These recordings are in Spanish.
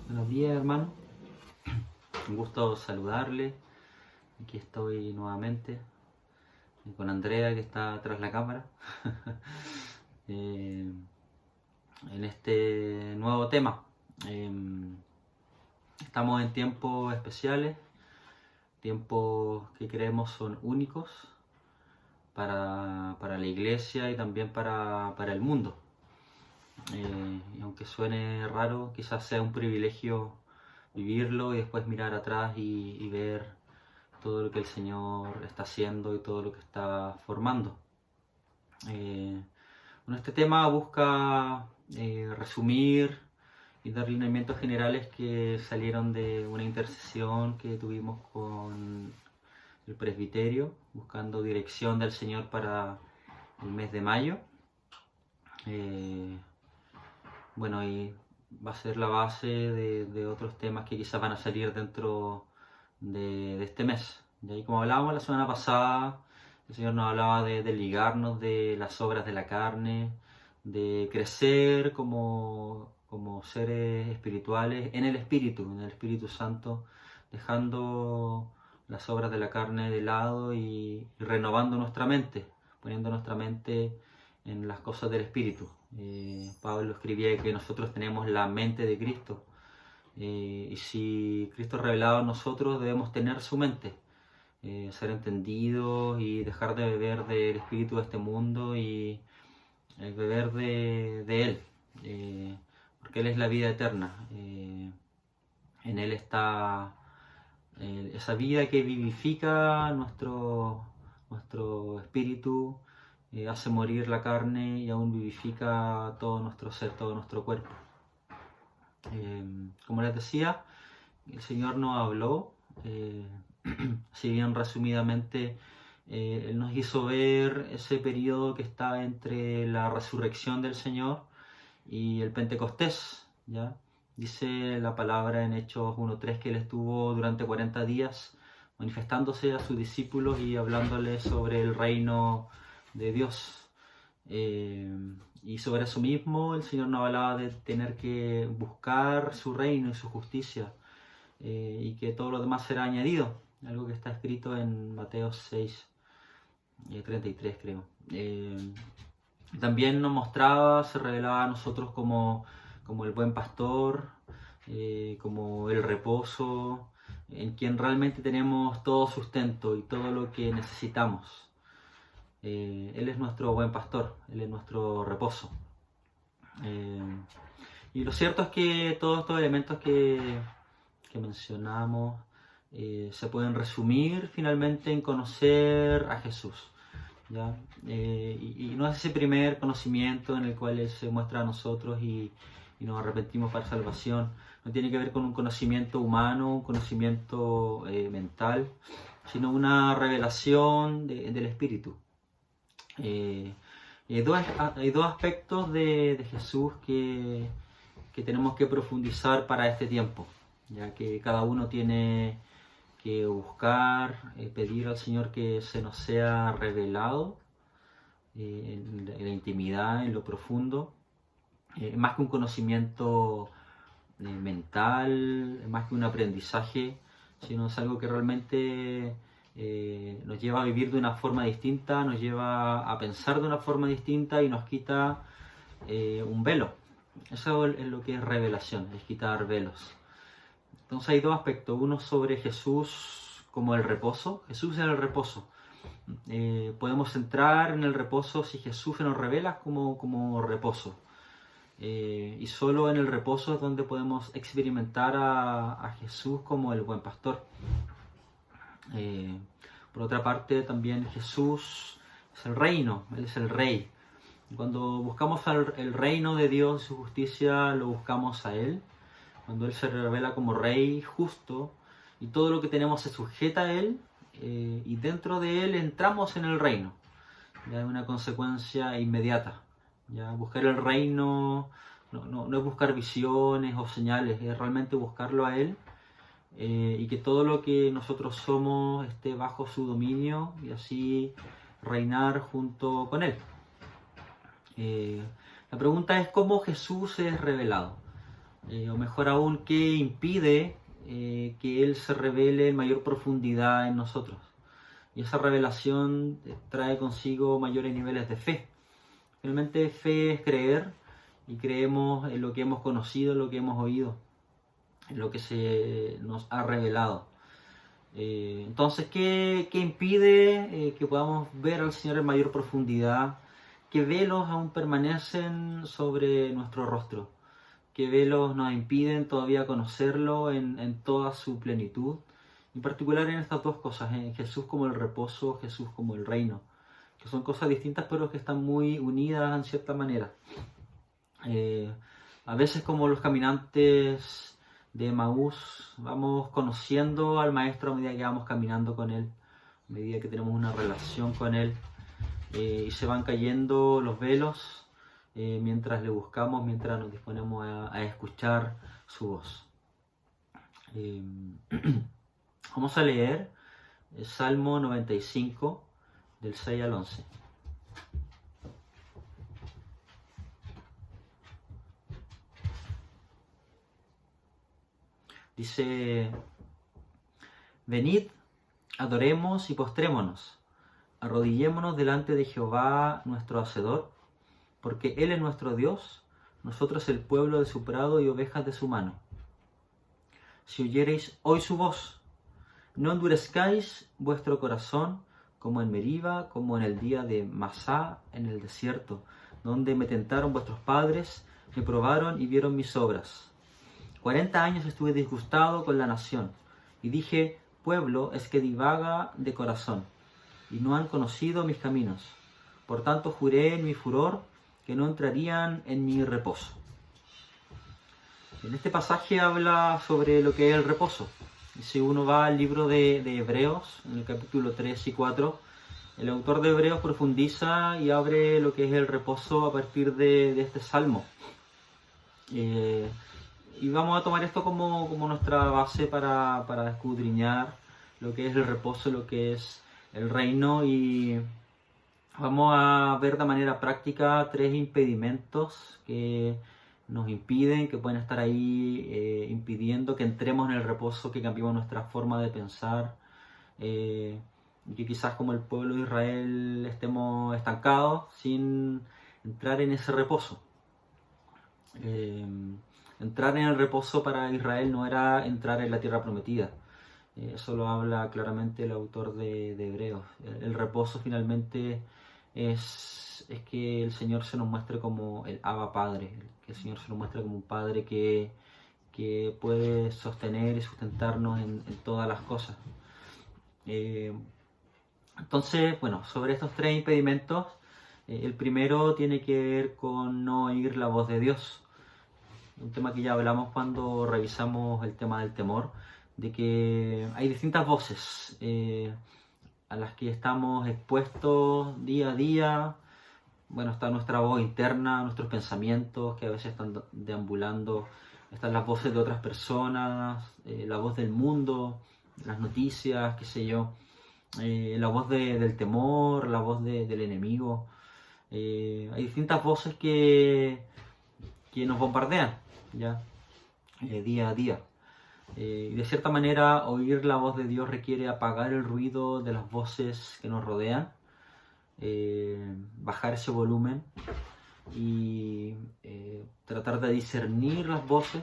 Buenos días, hermano. Un gusto saludarle. Aquí estoy nuevamente con Andrea, que está tras la cámara, eh, en este nuevo tema. Eh, Estamos en tiempos especiales, tiempos que creemos son únicos para la iglesia y también para el mundo. Y aunque suene raro, quizás sea un privilegio vivirlo y después mirar atrás y ver todo lo que el Señor está haciendo y todo lo que está formando. Bueno, este tema busca resumir y dar lineamientos generales que salieron de una intercesión que tuvimos con el presbiterio, buscando dirección del Señor para el mes de mayo. Bueno, y va a ser la base de otros temas que quizás van a salir dentro de este mes. Y ahí, como hablábamos la semana pasada, el Señor nos hablaba de ligarnos de las obras de la carne, de crecer como seres espirituales en el Espíritu Santo, dejando las obras de la carne de lado y renovando nuestra mente, poniendo nuestra mente en las cosas del Espíritu. Pablo escribía que nosotros tenemos la mente de Cristo. Y si Cristo es revelado en nosotros, debemos tener su mente, ser entendidos y dejar de beber del espíritu de este mundo y beber de Él, porque Él es la vida eterna. En Él está esa vida que vivifica nuestro espíritu, hace morir la carne y aún vivifica todo nuestro ser, todo nuestro cuerpo. Como les decía, el Señor nos habló, si bien resumidamente, Él nos hizo ver ese periodo que está entre la resurrección del Señor y el Pentecostés, ¿ya? Dice la palabra en Hechos 1:3 que Él estuvo durante 40 días manifestándose a sus discípulos y hablándoles sobre el reino de Dios. Y sobre eso mismo el Señor nos hablaba de tener que buscar su reino y su justicia, y que todo lo demás será añadido, algo que está escrito en Mateo 6:33 creo. También nos mostraba, se revelaba a nosotros como el buen pastor, como el reposo, en quien realmente tenemos todo sustento y todo lo que necesitamos. Él es nuestro buen pastor, Él es nuestro reposo. Y lo cierto es que todos estos elementos que mencionamos se pueden resumir finalmente en conocer a Jesús, ¿ya? Y no es ese primer conocimiento en el cual Él se muestra a nosotros y nos arrepentimos para salvación. No tiene que ver con un conocimiento humano, un conocimiento mental, sino una revelación del Espíritu. Y hay dos aspectos de Jesús que tenemos que profundizar para este tiempo, ya que cada uno tiene que buscar, pedir al Señor que se nos sea revelado en la intimidad, en lo profundo, más que un conocimiento mental, más que un aprendizaje, sino es algo que realmente nos lleva a vivir de una forma distinta, nos lleva a pensar de una forma distinta y nos quita un velo. Eso es lo que es revelación, es quitar velos. Entonces hay dos aspectos, uno sobre Jesús como el reposo. Jesús es el reposo. Podemos entrar en el reposo si Jesús se nos revela como reposo. Y solo en el reposo es donde podemos experimentar a Jesús como el buen pastor. Por otra parte, también Jesús es el reino, Él es el rey. Cuando buscamos el reino de Dios y su justicia, lo buscamos a Él. Cuando Él se revela como rey justo y todo lo que tenemos se sujeta a Él, y dentro de Él entramos en el reino. Ya es una consecuencia inmediata. Ya buscar el reino no es buscar visiones o señales, es realmente buscarlo a Él, y que todo lo que nosotros somos esté bajo su dominio y así reinar junto con Él. La pregunta es cómo Jesús es revelado. O mejor aún, ¿qué impide que Él se revele en mayor profundidad en nosotros? Y esa revelación trae consigo mayores niveles de fe. Finalmente, fe es creer, y creemos en lo que hemos conocido, en lo que hemos oído, en lo que se nos ha revelado. Entonces, ¿qué impide que podamos ver al Señor en mayor profundidad? ¿Qué velos aún permanecen sobre nuestro rostro? ¿Qué velos nos impiden todavía conocerlo en toda su plenitud? En particular en estas dos cosas, en Jesús como el reposo, Jesús como el reino, que son cosas distintas pero que están muy unidas en cierta manera. A veces, como los caminantes de Emaús, vamos conociendo al Maestro a medida que vamos caminando con Él, a medida que tenemos una relación con Él, y se van cayendo los velos mientras le buscamos, mientras nos disponemos a escuchar su voz. Vamos a leer el Salmo 95, del 6 al 11. Dice: venid, adoremos y postrémonos, arrodillémonos delante de Jehová nuestro Hacedor, porque Él es nuestro Dios, nosotros el pueblo de su prado y ovejas de su mano. Si oyereis hoy su voz, no endurezcáis vuestro corazón como en Meriba, como en el día de Masá en el desierto, donde me tentaron vuestros padres, me probaron y vieron mis obras. 40 años estuve disgustado con la nación, y dije: pueblo es que divaga de corazón, y no han conocido mis caminos. Por tanto juré en mi furor que no entrarían en mi reposo. En este pasaje habla sobre lo que es el reposo. Y si uno va al libro de Hebreos, en el capítulo 3 y 4, el autor de Hebreos profundiza y abre lo que es el reposo a partir de este salmo. Y vamos a tomar esto como nuestra base para escudriñar lo que es el reposo, lo que es el reino, y vamos a ver de manera práctica 3 impedimentos que nos impiden, que pueden estar ahí impidiendo que entremos en el reposo, que cambiemos nuestra forma de pensar, y que quizás como el pueblo de Israel estemos estancados sin entrar en ese reposo. Entrar en el reposo para Israel no era entrar en la tierra prometida. Eso lo habla claramente el autor de Hebreos. El reposo finalmente es que el Señor se nos muestre como el Abba Padre, que el Señor se nos muestre como un Padre que puede sostener y sustentarnos en todas las cosas. Entonces, bueno, sobre estos 3 impedimentos, el primero tiene que ver con no oír la voz de Dios. Un tema que ya hablamos cuando revisamos el tema del temor, de que hay distintas voces a las que estamos expuestos día a día. Bueno, está nuestra voz interna, nuestros pensamientos que a veces están deambulando, están las voces de otras personas, la voz del mundo, las noticias, qué sé yo, la voz del temor, la voz del enemigo. Hay distintas voces que nos bombardean, ¿ya? Día a día. Y de cierta manera, oír la voz de Dios requiere apagar el ruido de las voces que nos rodean, bajar ese volumen y tratar de discernir las voces,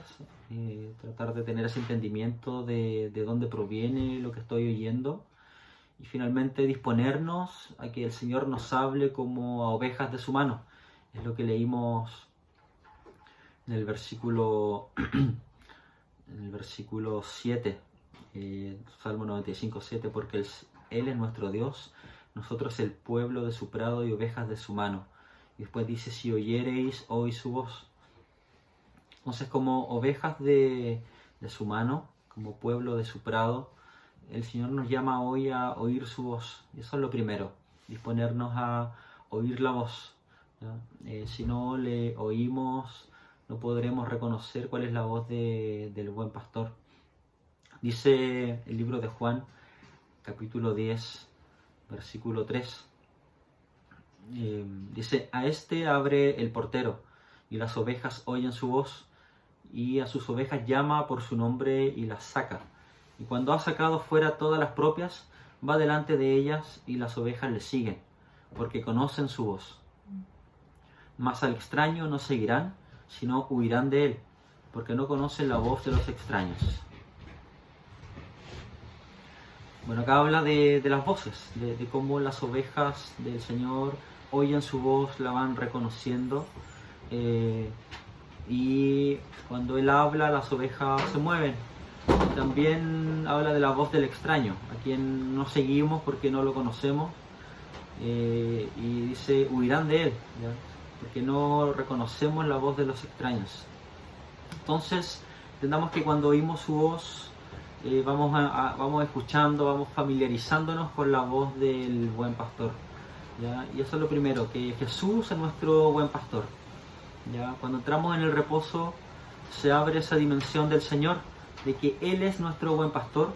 tratar de tener ese entendimiento de dónde proviene lo que estoy oyendo, y finalmente disponernos a que el Señor nos hable como a ovejas de su mano. Es lo que leímos en el versículo 7, Salmo 95, 7, porque Él es nuestro Dios, nosotros el pueblo de su prado y ovejas de su mano. Y después dice: si oyereis hoy su voz. Entonces, como ovejas de su mano, como pueblo de su prado, el Señor nos llama hoy a oír su voz. Y eso es lo primero, disponernos a oír la voz. Si no le oímos, no podremos reconocer cuál es la voz del buen pastor. Dice el libro de Juan, capítulo 10, versículo 3. Dice: a este abre el portero, y las ovejas oyen su voz, y a sus ovejas llama por su nombre y las saca. Y cuando ha sacado fuera todas las propias, va delante de ellas y las ovejas le siguen, porque conocen su voz. Mas al extraño no seguirán, sino huirán de él, porque no conocen la voz de los extraños. Bueno, acá habla de las voces, de cómo las ovejas del Señor oyen su voz, la van reconociendo, y cuando Él habla, las ovejas se mueven. También habla de la voz del extraño, a quien no seguimos porque no lo conocemos, y dice, huirán de Él, ¿ya? Porque no reconocemos la voz de los extraños. Entonces, entendamos que cuando oímos su voz, vamos escuchando, vamos familiarizándonos con la voz del buen pastor, ¿ya? Y eso es lo primero, que Jesús es nuestro buen pastor, ¿ya? Cuando entramos en el reposo, se abre esa dimensión del Señor, de que Él es nuestro buen pastor,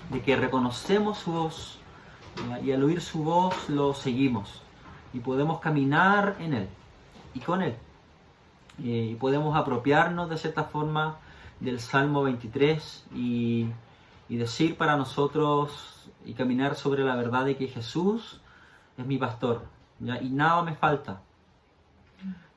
de que reconocemos su voz, ¿ya? Y al oír su voz lo seguimos y podemos caminar en Él y con Él, y podemos apropiarnos de cierta forma del Salmo 23 y decir para nosotros y caminar sobre la verdad de que Jesús es mi pastor, ¿ya? Y nada me falta,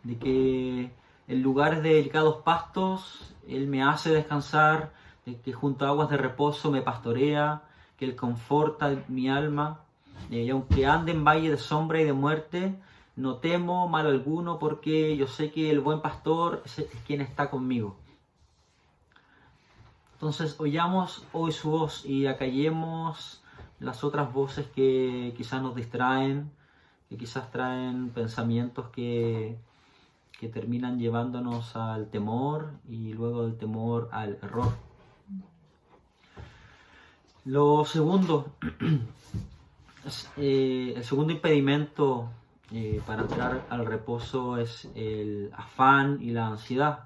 de que en lugares de delicados pastos Él me hace descansar, de que junto a aguas de reposo me pastorea, que Él conforta mi alma, y aunque ande en valle de sombra y de muerte, no temo mal alguno, porque yo sé que el buen pastor es quien está conmigo. Entonces oyamos hoy su voz y acallemos las otras voces que quizás nos distraen, que quizás traen pensamientos que terminan llevándonos al temor y luego del temor al error. Lo segundo, el segundo impedimento para entrar al reposo es el afán y la ansiedad.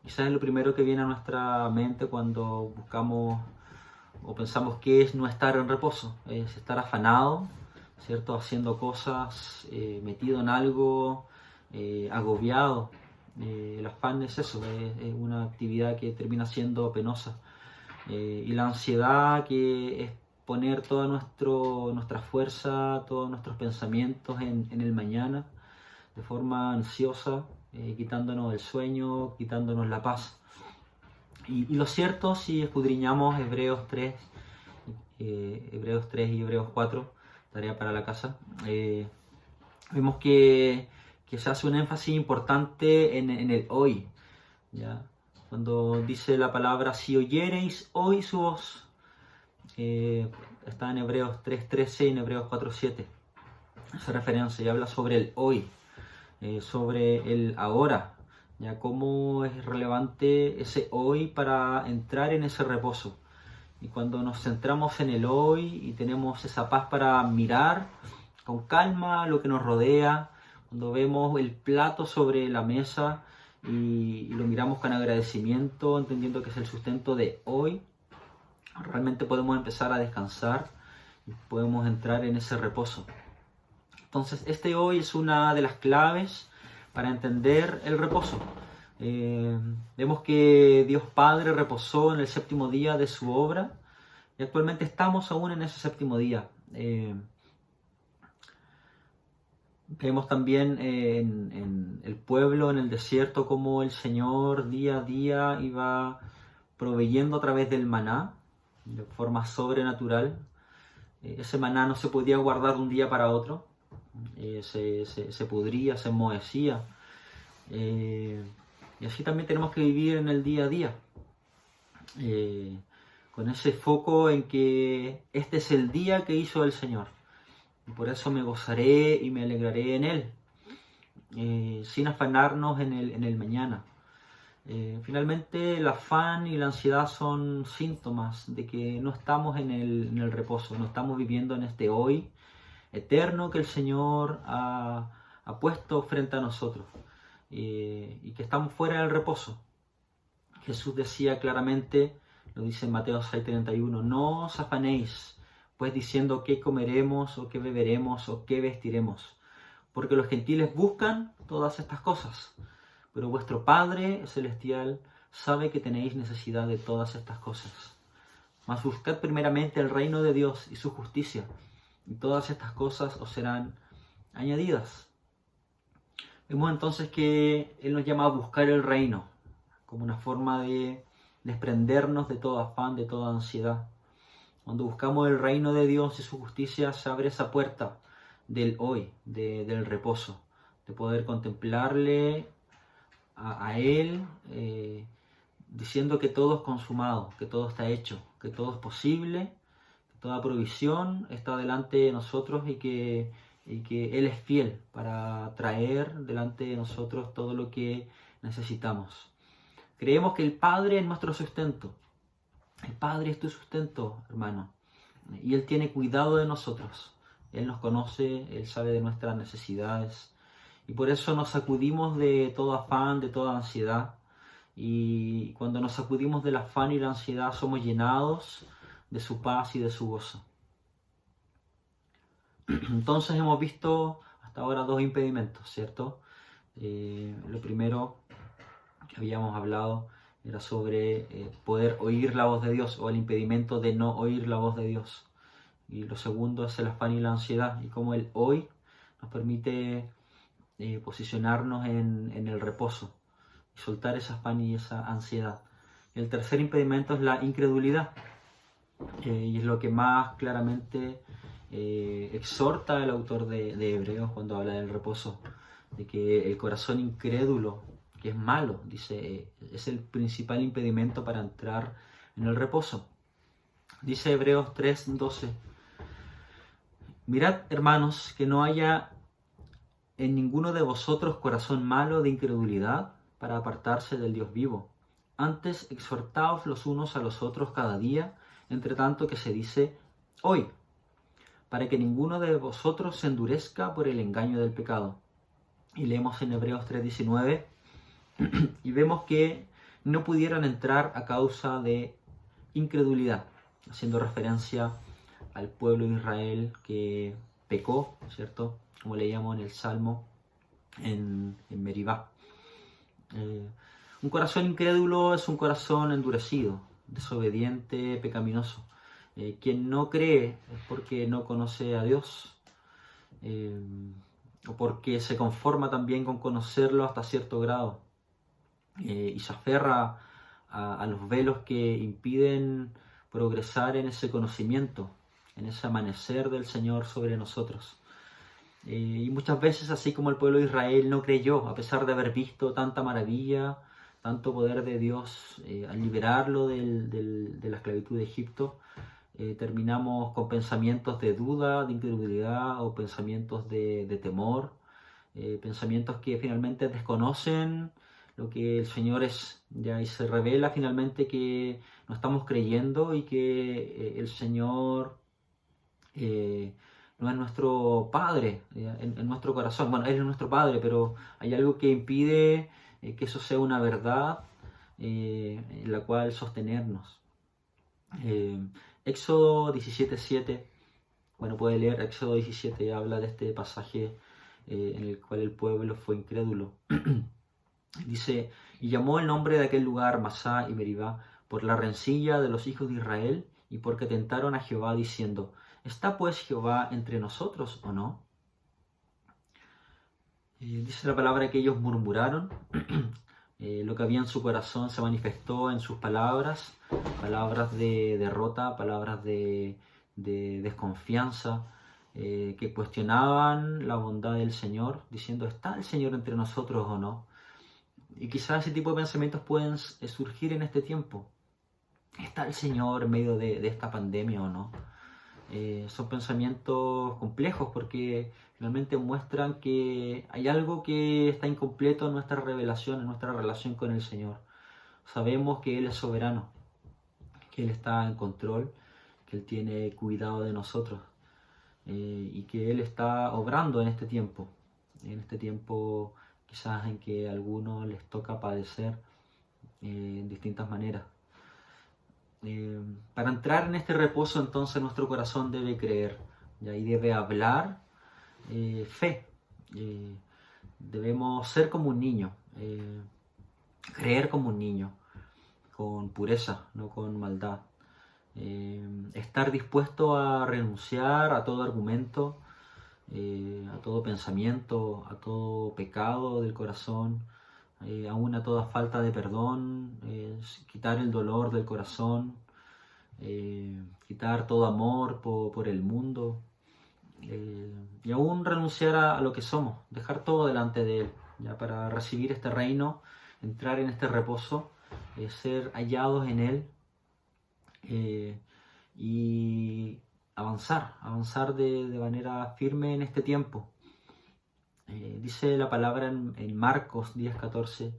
Quizás es lo primero que viene a nuestra mente cuando buscamos o pensamos que es no estar en reposo, es estar afanado, ¿cierto? Haciendo cosas, metido en algo, agobiado. El afán es eso, es una actividad que termina siendo penosa. Y la ansiedad, que es poner toda nuestra fuerza, todos nuestros pensamientos en el mañana, de forma ansiosa, quitándonos el sueño, quitándonos la paz. Y lo cierto, si escudriñamos Hebreos 3 y Hebreos 4, tarea para la casa, vemos que se hace un énfasis importante en el hoy, ¿ya? Cuando dice la palabra, si oyereis hoy su voz, está en Hebreos 3:13 y en Hebreos 4:7. Esa referencia y habla sobre el hoy, sobre el ahora, ya cómo es relevante ese hoy para entrar en ese reposo. Y cuando nos centramos en el hoy y tenemos esa paz para mirar con calma lo que nos rodea, cuando vemos el plato sobre la mesa y lo miramos con agradecimiento, entendiendo que es el sustento de hoy, realmente podemos empezar a descansar y podemos entrar en ese reposo. Entonces, este hoy es una de las claves para entender el reposo. Vemos que Dios Padre reposó en el séptimo día de su obra y actualmente estamos aún en ese séptimo día. Vemos también en el pueblo, en el desierto, cómo el Señor día a día iba proveyendo a través del maná de forma sobrenatural. Ese maná no se podía guardar de un día para otro, se pudría, se enmohecía. Y así también tenemos que vivir en el día a día, con ese foco en que este es el día que hizo el Señor. Y por eso me gozaré y me alegraré en Él, sin afanarnos en el mañana. Finalmente, el afán y la ansiedad son síntomas de que no estamos en el reposo, no estamos viviendo en este hoy eterno que el Señor ha puesto frente a nosotros, y que estamos fuera del reposo. Jesús decía claramente, lo dice en Mateo 6:31, no os afanéis, pues diciendo qué comeremos o qué beberemos o qué vestiremos, porque los gentiles buscan todas estas cosas, pero vuestro Padre celestial sabe que tenéis necesidad de todas estas cosas. Mas buscad primeramente el reino de Dios y su justicia, y todas estas cosas os serán añadidas. Vemos entonces que Él nos llama a buscar el reino, como una forma de desprendernos de todo afán, de toda ansiedad. Cuando buscamos el reino de Dios y su justicia, se abre esa puerta del hoy, del reposo, de poder contemplarle a Él, diciendo que todo es consumado, que todo está hecho, que todo es posible, que toda provisión está delante de nosotros y que Él es fiel para traer delante de nosotros todo lo que necesitamos. Creemos que el Padre es nuestro sustento. El Padre es tu sustento, hermano. Y Él tiene cuidado de nosotros. Él nos conoce, Él sabe de nuestras necesidades. Y por eso nos sacudimos de todo afán, de toda ansiedad. Y cuando nos sacudimos del afán y la ansiedad, somos llenados de su paz y de su gozo. Entonces hemos visto hasta ahora dos impedimentos, ¿cierto? Lo primero que habíamos hablado era sobre poder oír la voz de Dios, o el impedimento de no oír la voz de Dios. Y lo segundo es el afán y la ansiedad, y cómo el hoy nos permite posicionarnos en el reposo y soltar ese afán y esa ansiedad. Y el tercer impedimento es la incredulidad, y es lo que más claramente exhorta el autor de Hebreos cuando habla del reposo, de que el corazón incrédulo, que es malo, dice, es el principal impedimento para entrar en el reposo. Dice Hebreos 3:12: mirad, hermanos, que no haya en ninguno de vosotros corazón malo de incredulidad para apartarse del Dios vivo. Antes exhortaos los unos a los otros cada día, entre tanto que se dice hoy, para que ninguno de vosotros se endurezca por el engaño del pecado. Y leemos en Hebreos 3:19, y vemos que no pudieron entrar a causa de incredulidad, haciendo referencia al pueblo de Israel que pecó, ¿cierto? Como leíamos en el Salmo en Meribá. Un corazón incrédulo es un corazón endurecido, desobediente, pecaminoso. Quien no cree es porque no conoce a Dios, o porque se conforma también con conocerlo hasta cierto grado, y se aferra a los velos que impiden progresar en ese conocimiento, en ese amanecer del Señor sobre nosotros. Y muchas veces, así como el pueblo de Israel no creyó, a pesar de haber visto tanta maravilla, tanto poder de Dios al liberarlo de la esclavitud de Egipto, terminamos con pensamientos de duda, de incredulidad, o pensamientos de temor, pensamientos que finalmente desconocen lo que el Señor es, ya, y se revela finalmente que no estamos creyendo y que el Señor no es nuestro Padre en nuestro corazón. Bueno, Él es nuestro Padre, pero hay algo que impide que eso sea una verdad en la cual sostenernos. Éxodo 17:7, bueno, puede leer Éxodo 17, habla de este pasaje en el cual el pueblo fue incrédulo. Dice: y llamó el nombre de aquel lugar Masá y Meribá por la rencilla de los hijos de Israel, y porque tentaron a Jehová diciendo: ¿está pues Jehová entre nosotros o no? Dice la palabra que ellos murmuraron. Lo que había en su corazón se manifestó en sus palabras, palabras de derrota, palabras de desconfianza, que cuestionaban la bondad del Señor, diciendo: ¿está el Señor entre nosotros o no? Y quizás ese tipo de pensamientos pueden surgir en este tiempo. ¿Está el Señor en medio de esta pandemia o no? Son pensamientos complejos porque realmente muestran que hay algo que está incompleto en nuestra revelación, en nuestra relación con el Señor. Sabemos que Él es soberano, que Él está en control, que Él tiene cuidado de nosotros, y que Él está obrando en este tiempo quizás en que a algunos les toca padecer en distintas maneras. Para entrar en este reposo, entonces, nuestro corazón debe creer, ¿ya? Y debe hablar fe. Debemos ser como un niño, creer como un niño, con pureza, no con maldad. Estar dispuesto a renunciar a todo argumento, a todo pensamiento, a todo pecado del corazón, aún a toda falta de perdón, quitar el dolor del corazón, quitar todo amor por el mundo, y aún renunciar a lo que somos, dejar todo delante de Él, ya para recibir este reino, entrar en este reposo, ser hallados en Él, y avanzar de manera firme en este tiempo. Dice la palabra en Marcos 10:14,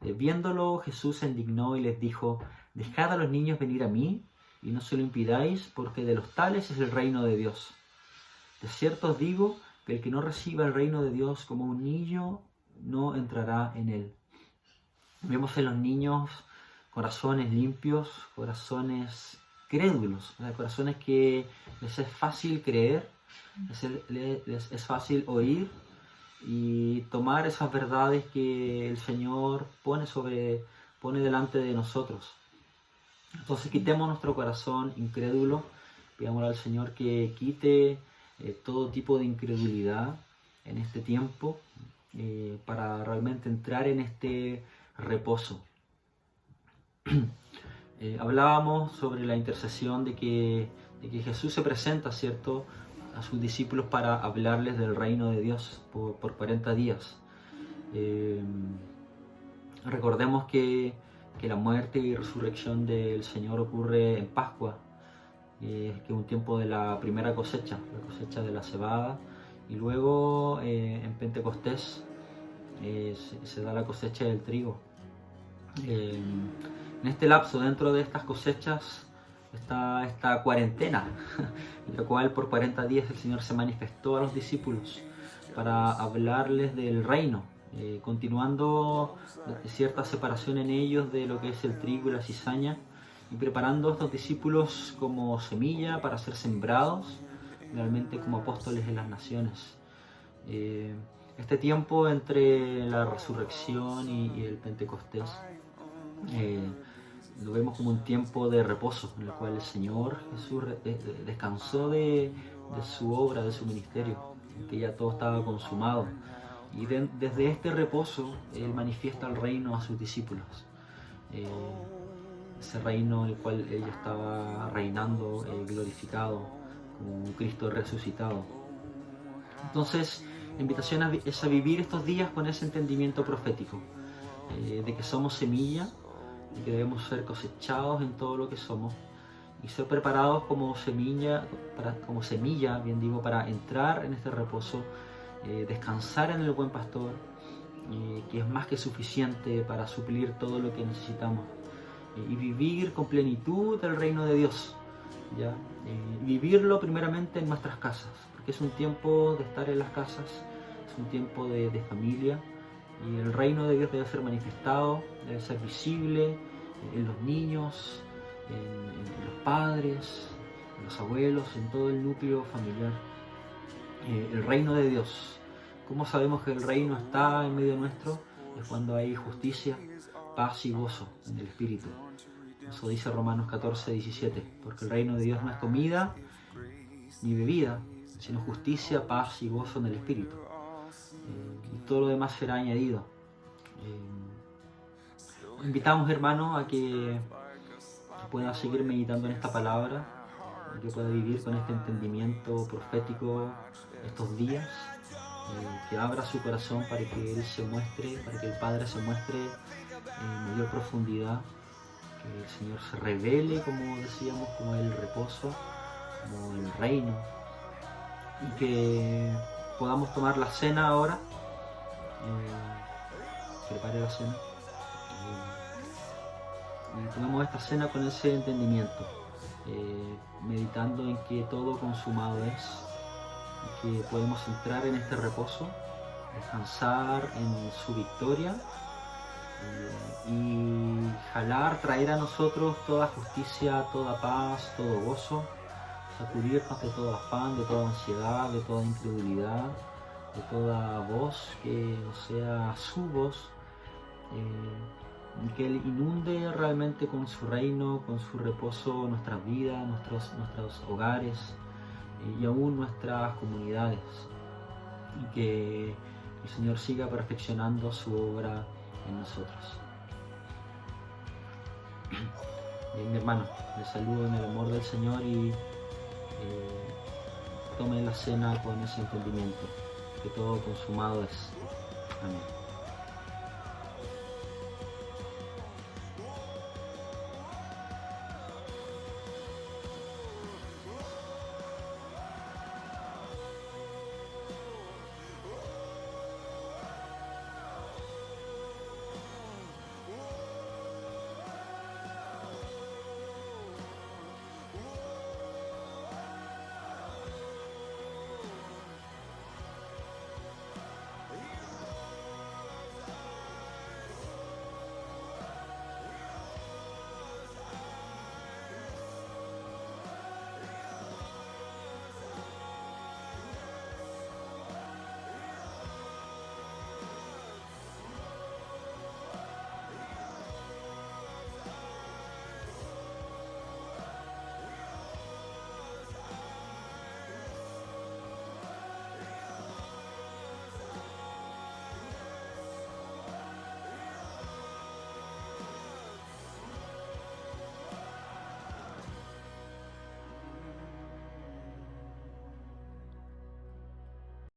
viéndolo Jesús se indignó y les dijo, dejad a los niños venir a mí y no se lo impidáis, porque de los tales es el reino de Dios. De cierto os digo que el que no reciba el reino de Dios como un niño no entrará en él. Vemos en los niños corazones limpios, corazones crédulos, o sea, corazones que les es fácil creer, les es fácil oír y tomar esas verdades que el Señor pone delante de nosotros. Entonces quitemos nuestro corazón incrédulo, pidámosle al Señor que quite todo tipo de incredulidad en este tiempo, para realmente entrar en este reposo. Hablábamos sobre la intercesión de que Jesús se presenta, ¿cierto?, a sus discípulos para hablarles del reino de Dios por 40 días. Recordemos que la muerte y resurrección del Señor ocurre en Pascua, que es un tiempo de la primera cosecha, la cosecha de la cebada, y luego en Pentecostés se da la cosecha del trigo. En este lapso, dentro de estas cosechas, está esta cuarentena, en la cual por 40 días el Señor se manifestó a los discípulos para hablarles del reino, continuando cierta separación en ellos de lo que es el trigo y la cizaña, y preparando a estos discípulos como semilla para ser sembrados realmente como apóstoles en las naciones. Este tiempo entre la resurrección y el Pentecostés lo vemos como un tiempo de reposo, en el cual el Señor Jesús descansó de su obra, de su ministerio, que ya todo estaba consumado. Y desde este reposo Él manifiesta el reino a sus discípulos. Ese reino en el cual Él estaba reinando glorificado como un Cristo resucitado. Entonces, la invitación es a vivir estos días con ese entendimiento profético, de que somos semilla, y que debemos ser cosechados en todo lo que somos y ser preparados como semilla, para entrar en este reposo, descansar en el buen pastor, que es más que suficiente para suplir todo lo que necesitamos, y vivir con plenitud el reino de Dios, ¿ya? Vivirlo primeramente en nuestras casas, porque es un tiempo de estar en las casas, es un tiempo de familia. Y el reino de Dios debe ser manifestado, debe ser visible en los niños, en los padres, en los abuelos, en todo el núcleo familiar. El reino de Dios. ¿Cómo sabemos que el reino está en medio nuestro? Es cuando hay justicia, paz y gozo en el Espíritu. Eso dice Romanos 14:17. Porque el reino de Dios no es comida ni bebida, sino justicia, paz y gozo en el Espíritu. Y todo lo demás será añadido. Invitamos, hermano, a que pueda seguir meditando en esta palabra, a que pueda vivir con este entendimiento profético estos días, que abra su corazón para que Él se muestre, para que el Padre se muestre en mayor profundidad, que el Señor se revele, como decíamos, como el reposo, como el reino, y que podamos tomar la cena ahora. Prepare la cena y tomemos esta cena con ese entendimiento, meditando en que todo consumado es, y que podemos entrar en este reposo, descansar en su victoria, y traer a nosotros toda justicia, toda paz, todo gozo, sacudirnos de todo afán, de toda ansiedad, de toda incredulidad, de toda voz que no sea su voz, y que Él inunde realmente con su reino, con su reposo nuestras vidas, nuestros hogares y aún nuestras comunidades, y que el Señor siga perfeccionando su obra en nosotros. Bien, mi hermano, les saludo en el amor del Señor y tomen la cena con ese entendimiento, que todo consumado es. Amén.